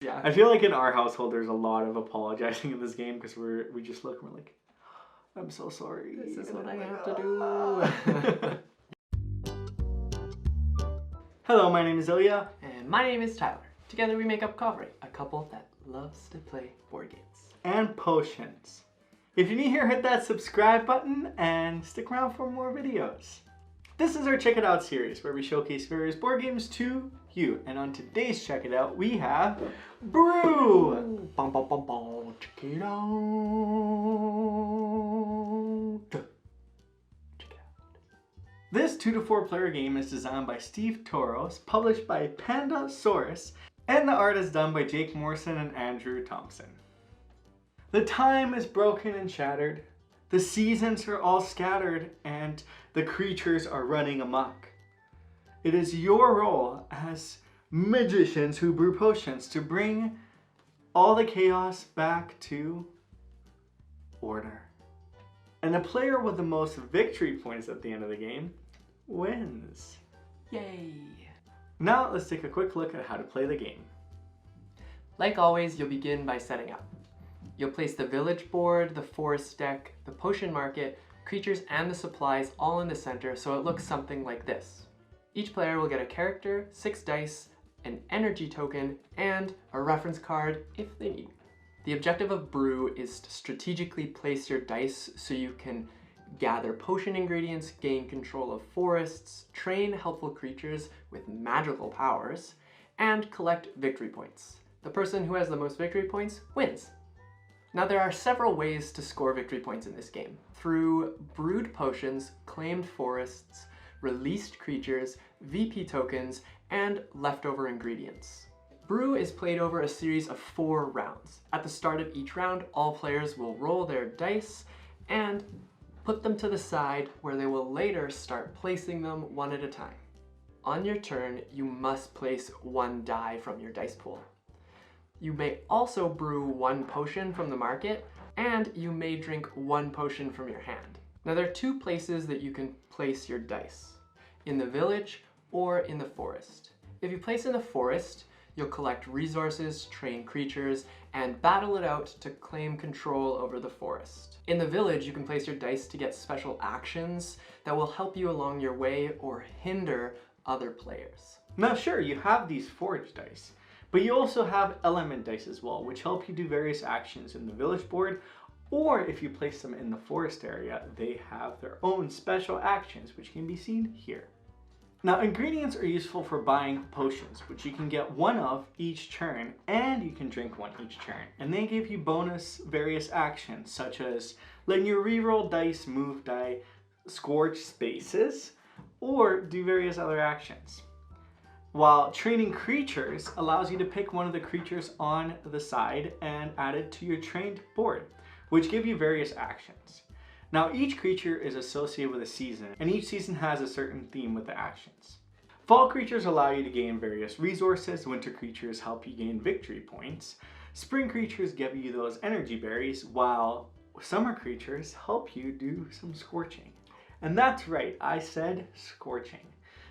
Yeah. I feel like in our household there's a lot of apologizing in this game because we just look and we're like, I'm so sorry. This is what I have to do. Hello, my name is Ilya. And my name is Tyler. Together we make up Kovray, a couple that loves to play board games. And potions. If you're new here, hit that subscribe button and stick around for more videos. This is our Check It Out series where we showcase various board games to you. And on today's Check It Out, we have Brew. Bum, bum, bum, bum. Check it out. Check it out. This 2 to 4 player game is designed by Stevo Torres, published by Pandasaurus, and the art is done by Jake Morrison and Andrew Thompson. The time is broken and shattered. The seasons are all scattered and the creatures are running amok. It is your role as magicians who brew potions to bring all the chaos back to order. And the player with the most victory points at the end of the game wins. Yay! Now let's take a quick look at how to play the game. Like always, you'll begin by setting up. You'll place the village board, the forest deck, the potion market, creatures, and the supplies all in the center so it looks something like this. Each player will get a character, 6 dice, an energy token, and a reference card if they need. The objective of Brew is to strategically place your dice so you can gather potion ingredients, gain control of forests, train helpful creatures with magical powers, and collect victory points. The person who has the most victory points wins. Now there are several ways to score victory points in this game. Through brewed potions, claimed forests, released creatures, VP tokens, and leftover ingredients. Brew is played over a series of 4 rounds. At the start of each round, all players will roll their dice and put them to the side where they will later start placing them one at a time. On your turn, you must place 1 die from your dice pool. You may also brew 1 potion from the market, and you may drink 1 potion from your hand. Now there are 2 places that you can place your dice, in the village or in the forest. If you place in the forest, you'll collect resources, train creatures, and battle it out to claim control over the forest. In the village, you can place your dice to get special actions that will help you along your way or hinder other players. Now sure, you have these forage dice, but you also have element dice as well, which help you do various actions in the village board, or if you place them in the forest area, they have their own special actions, which can be seen here. Now ingredients are useful for buying potions, which you can get 1 of each turn, and you can drink 1 each turn. And they give you bonus various actions, such as letting you reroll dice, move die, scorch spaces, or do various other actions. While training creatures allows you to pick 1 of the creatures on the side and add it to your trained board, which give you various actions. Now each creature is associated with a season, and each season has a certain theme with the actions. Fall creatures allow you to gain various resources, winter creatures help you gain victory points, spring creatures give you those energy berries, while summer creatures help you do some scorching. And that's right, I said scorching.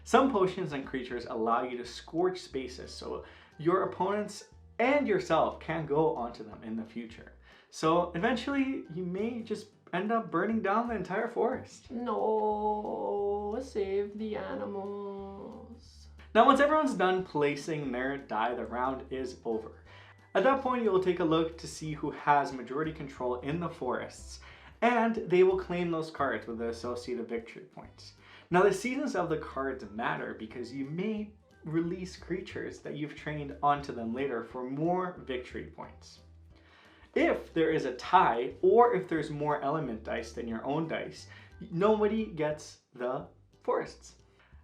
Some potions and creatures allow you to scorch spaces so your opponents and yourself can go onto them in the future. So eventually you may just end up burning down the entire forest. No, save the animals. Now once everyone's done placing their die, the round is over. At that point you will take a look to see who has majority control in the forests, and they will claim those cards with the associated victory points. Now the seasons of the cards matter because you may release creatures that you've trained onto them later for more victory points. If there is a tie, or if there's more element dice than your own dice, nobody gets the forests.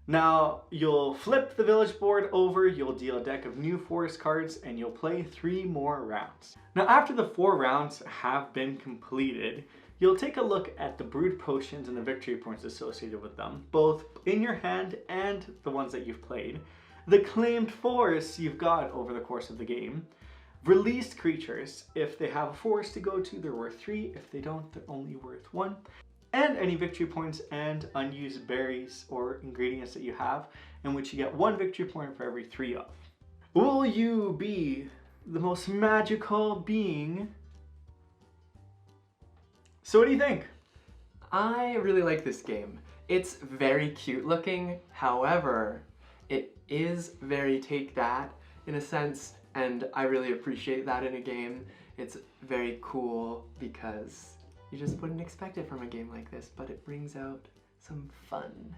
Now you'll flip the village board over, you'll deal a deck of new forest cards, and you'll play 3 more rounds. Now after the 4 rounds have been completed, you'll take a look at the brewed potions and the victory points associated with them, both in your hand and the ones that you've played, the claimed forests you've got over the course of the game, released creatures. If they have a forest to go to, they're worth 3. If they don't, they're only worth 1. And any victory points and unused berries or ingredients that you have, in which you get 1 victory point for every 3 of. Will you be the most magical being. So what do you think? I really like this game. It's very cute looking, however, it is very take that in a sense, and I really appreciate that in a game. It's very cool because you just wouldn't expect it from a game like this, but it brings out some fun.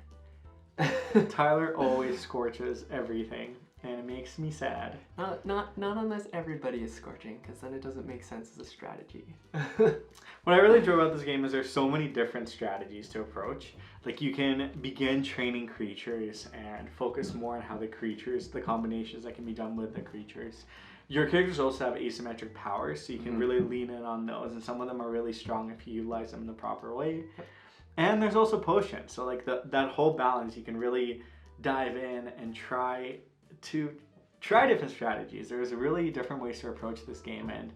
Tyler always scorches everything, and it makes me sad. Not unless everybody is scorching, because then it doesn't make sense as a strategy. What I really enjoy about this game is there's so many different strategies to approach. Like you can begin training creatures and focus more on how the combinations that can be done with the creatures. Your characters also have asymmetric powers, so you can really lean in on those, and some of them are really strong if you utilize them in the proper way. And there's also potions, so like that whole balance, you can really dive in and try different strategies. There's really different ways to approach this game, and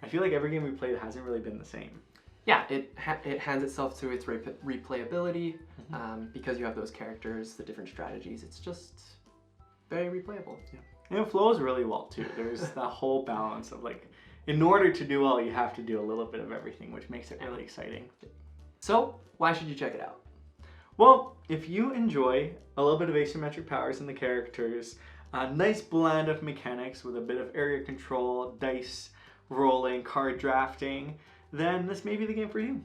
I feel like every game we played hasn't really been the same. Yeah, it hands itself to its replayability because you have those characters, the different strategies. It's just very replayable. Yeah. And it flows really well too. There's that whole balance of like, in order to do well, you have to do a little bit of everything, which makes it really exciting. So, why should you check it out? Well, if you enjoy a little bit of asymmetric powers in the characters, a nice blend of mechanics with a bit of area control, dice rolling, card drafting, then this may be the game for you.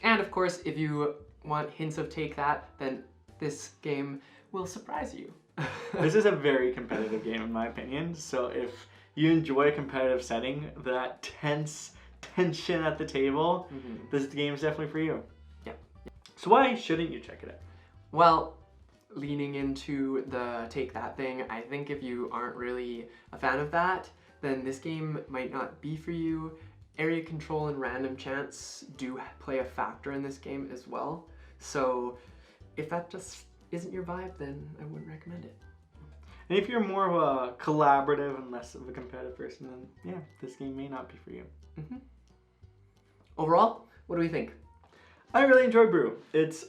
And of course, if you want hints of Take That, then this game will surprise you. This is a very competitive game in my opinion, so if you enjoy a competitive setting, that tension at the table, this game is definitely for you. Yeah. So why shouldn't you check it out? Well, leaning into the Take That thing, I think if you aren't really a fan of that, then this game might not be for you. Area control and random chance do play a factor in this game as well. So if that just isn't your vibe, then I wouldn't recommend it. And if you're more of a collaborative and less of a competitive person, then yeah, this game may not be for you. Overall, what do we think? I really enjoy Brew.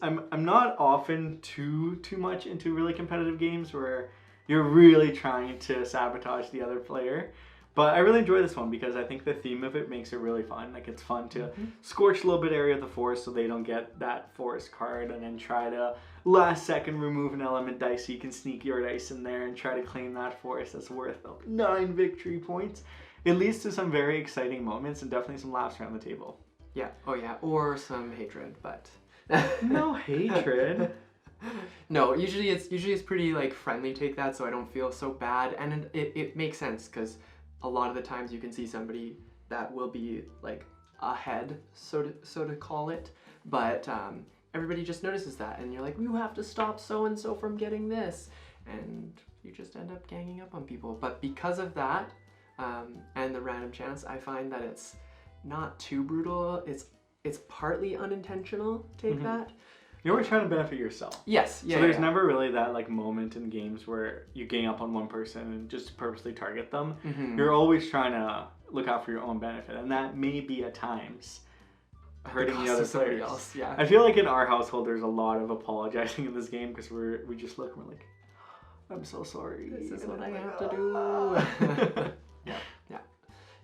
I'm not often too much into really competitive games where you're really trying to sabotage the other player. But I really enjoy this one because I think the theme of it makes it really fun. Like it's fun to scorch a little bit area of the forest so they don't get that forest card, and then try to last second remove an element dice so you can sneak your dice in there and try to claim that forest that's worth 9 victory points. It leads to some very exciting moments and definitely some laughs around the table. Yeah, oh yeah, or some hatred, but... No hatred. No, usually it's pretty like friendly Take That, so I don't feel so bad, and it makes sense because a lot of the times you can see somebody that will be like ahead, so to call it, but everybody just notices that, and you're like, you have to stop so and so from getting this, and you just end up ganging up on people. But because of that and the random chance, I find that it's not too brutal. It's partly unintentional Take That. You're always trying to benefit yourself. Yes, yeah. So there's never really that like moment in games where you gang up on one person and just purposely target them. You're always trying to look out for your own benefit, and that may be at times hurting the other players. Else, yeah. I feel like in our household there's a lot of apologizing in this game because we just look and we're like, I'm so sorry. This is what I have to do.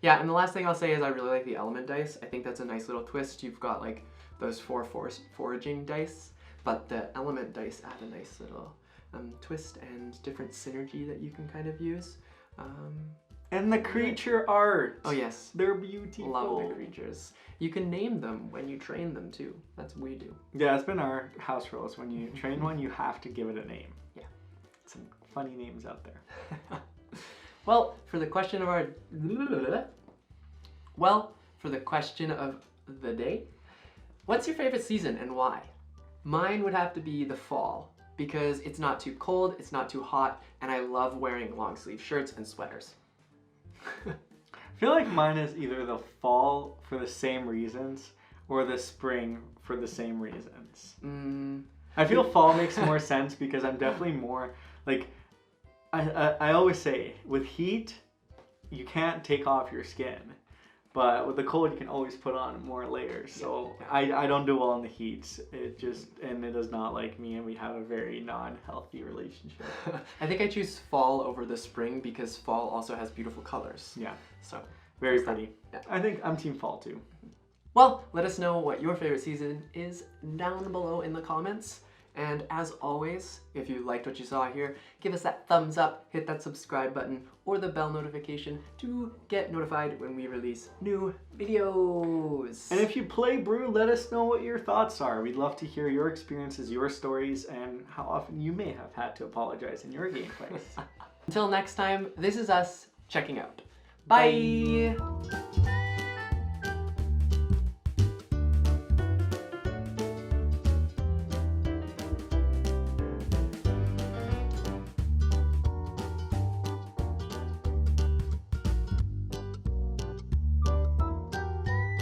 Yeah, and the last thing I'll say is I really like the element dice. I think that's a nice little twist. You've got like those 4 foraging dice, but the element dice add a nice little twist and different synergy that you can kind of use. And the creature art. Oh yes. They're beautiful. Love the creatures. You can name them when you train them too. That's what we do. Yeah, it's been our house rules. When you train one, you have to give it a name. Yeah. Some funny names out there. Well, for the question of the day, what's your favorite season and why? Mine would have to be the fall because it's not too cold, it's not too hot, and I love wearing long sleeve shirts and sweaters. I feel like mine is either the fall for the same reasons or the spring for the same reasons. I feel fall makes more sense because I'm definitely more like, I always say with heat, you can't take off your skin. But with the cold, you can always put on more layers. So I don't do well in the heat. It does not like me, and we have a very non-healthy relationship. I think I choose fall over the spring because fall also has beautiful colors. Yeah. So very pretty. Yeah. I think I'm team fall too. Well, let us know what your favorite season is down below in the comments. And as always, if you liked what you saw here, give us that thumbs up, hit that subscribe button, or the bell notification to get notified when we release new videos. And if you play Brew, let us know what your thoughts are. We'd love to hear your experiences, your stories, and how often you may have had to apologize in your gameplay. Until next time, this is us checking out. Bye.